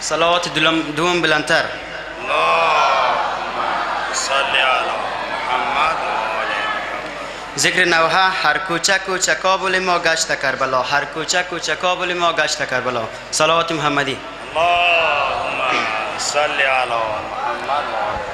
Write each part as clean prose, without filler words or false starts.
صلوات دوم بلندتر. اللهم صل على محمد و آل محمد. ذکر نوحه هر کوچک و چکابل ما گشت کربلا، هر کوچک و چکابل ما گشت کربلا. صلوات محمدی. اللهم صل على محمد و آل.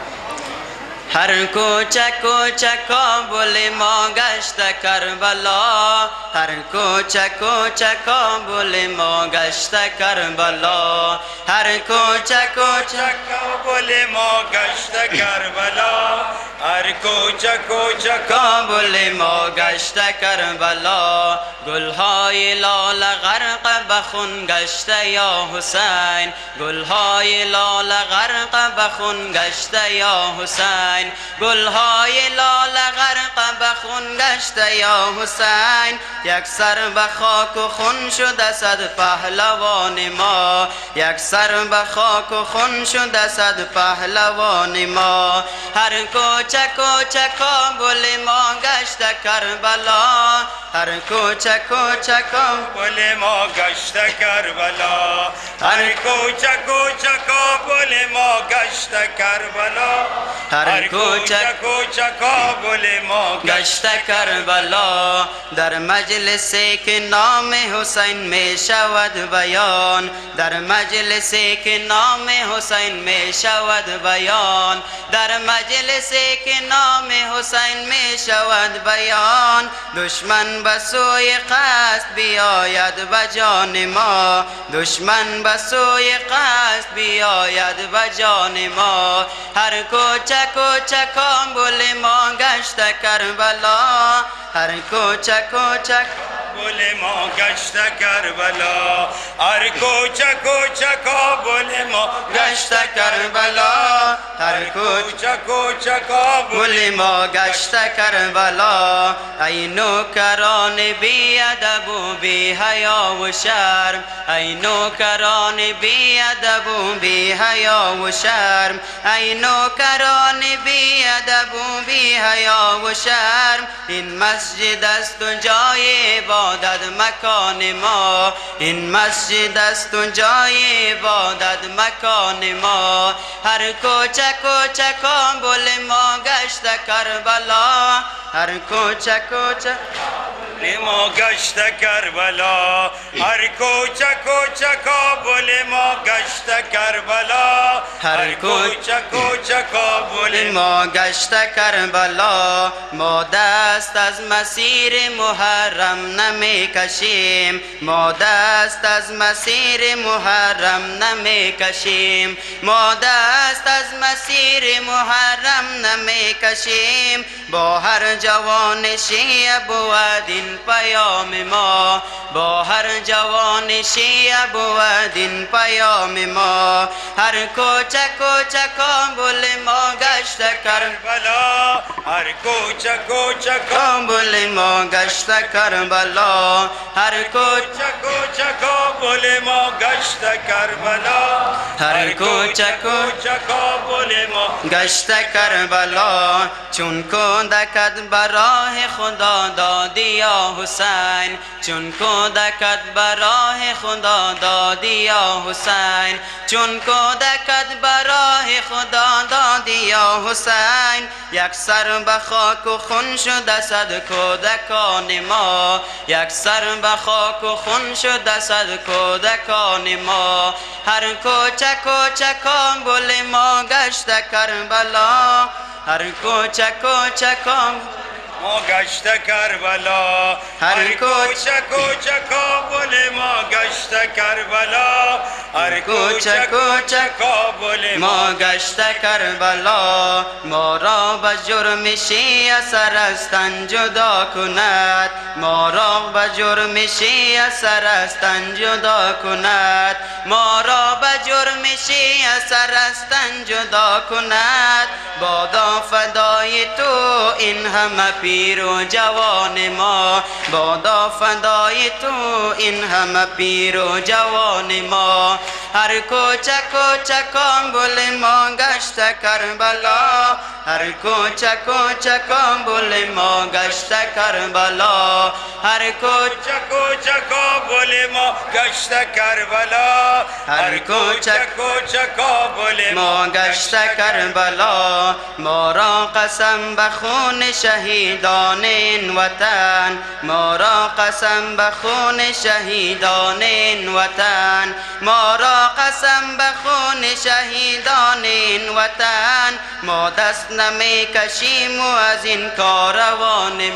هر کوچک و چکابل ما گشت کربلا، هر کوچک و چکابل ما گشت کربلا، هر کوچک و چکابل ما گشت کربلا، هر کوچک و چکابل ما گشت کربلا. گلهای لال غرق بخون گشت یا حسین، گلهای لال غرق بخون گشت یا حسین، گلهای لال غرق بخون گشت یا حسین. یک سر به خاک و خون شده صد پهلوان ما، یک سر به خاک و خون شده صد پهلوان ما. هر کوچک و چکابل ما گشت کربلا، هر کوچک و چکابل ما گشت کربلا، هر کوچک و چکابل ما گشت کربلا، هر کوچک و چکابل ما گشت کربلا. در مجلسی که نام حسین می شود بیان، در مجلسی که نام حسین می شود بیان، در مجلسی که نام حسین می شود بیان. دشمن به سوی قصد بیاید به جان ما، دشمن به سوی قصد بیاید به جان ما. هر کوچک و چکابل ما گشت کربلا، هر کوچک و چکابل ما گشت کربلا، هر کوچک و چکابل ما گشت کربلا، هر کوچک و چکابل ما گشت کربلا. ای نوکران بی ادب و بی حیا و شرم، ای نوکران بی ادب و بی حیا و شرم، ای نوکران بی ادب و بی حیا و شرم. این مسجد است و جای عبادت مکان ما، این مسجد است و جای عبادت مکان ما. هر کوچک و چکابل ما گشت کربلا، هر کوچک و چکابل ما گشت کربلا، هر کوچک و چکابل ما گشت کربلا، هر کوچک و چکابل ما گشت کربلا. ما دست از مسیر محرم نمی کشیم، ما دست از مسیر محرم نمی کشیم، ما دست از مسیر محرم نمی کشیم. با هر جوان شیعه بود این پیام ما، با هر جوان شیعه بود این پیام ما. هر کوچک و چکابل ما گشت کربلا، هر کوچک و چکابل ما گشت کربلا، هر کوچک و چکابل ما گشت کربلا، هر کوچک و چکابل ما گشت کربلا. چون کودکت برای خدا دادی یا حسین، چون کودکت برای خدا دادی یا حسین، چون کودکت برای خدا دادی یا حسین. یک سر به خاک و خون شده صد کودکان ما، یک سر به خاک و خون شده صد کودکان ما. هر کوچک و چکابل ما گشت کربلا، هر کوچک و چکابل ما گشت کربلا، هر کوچک و چکابل ما گشت کربلا، هر کوچک و چکابل ما گشت کربلا. ما را به جرم شیعه سر از تن جدا کند، ما را به جرم شیعه سر از تن جدا کند، ما را به جرم شیعه سر از تن جدا کند. بادا فدای تو این همه پیر و جوان ما، بادا فدای تو این همه پیر و جوان ما. هر کوچک و چکابل ما گشت کربلا، هر کوچک و چکابل ما گشت کربلا، هر کوچک و چکابل کابل ما گشت کربلا هر کوچه کوچه کابل ما گشت کربلا ما را قسم به خون شهیدان این وطن ما را قسم به خون شهیدان این وطن ما را قسم به خون شهیدان این وطن ما دست نمی کشیم و از این کاروان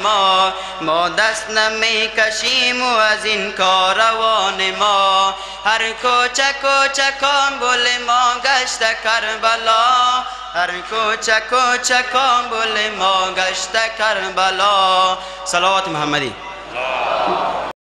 ما دست نمی کشیم و از این کاروان ما هر کوچه کوچه کابل ما گشت کربلا هر کوچه کوچه کابل ما گشت کربلا. صلوات محمدی.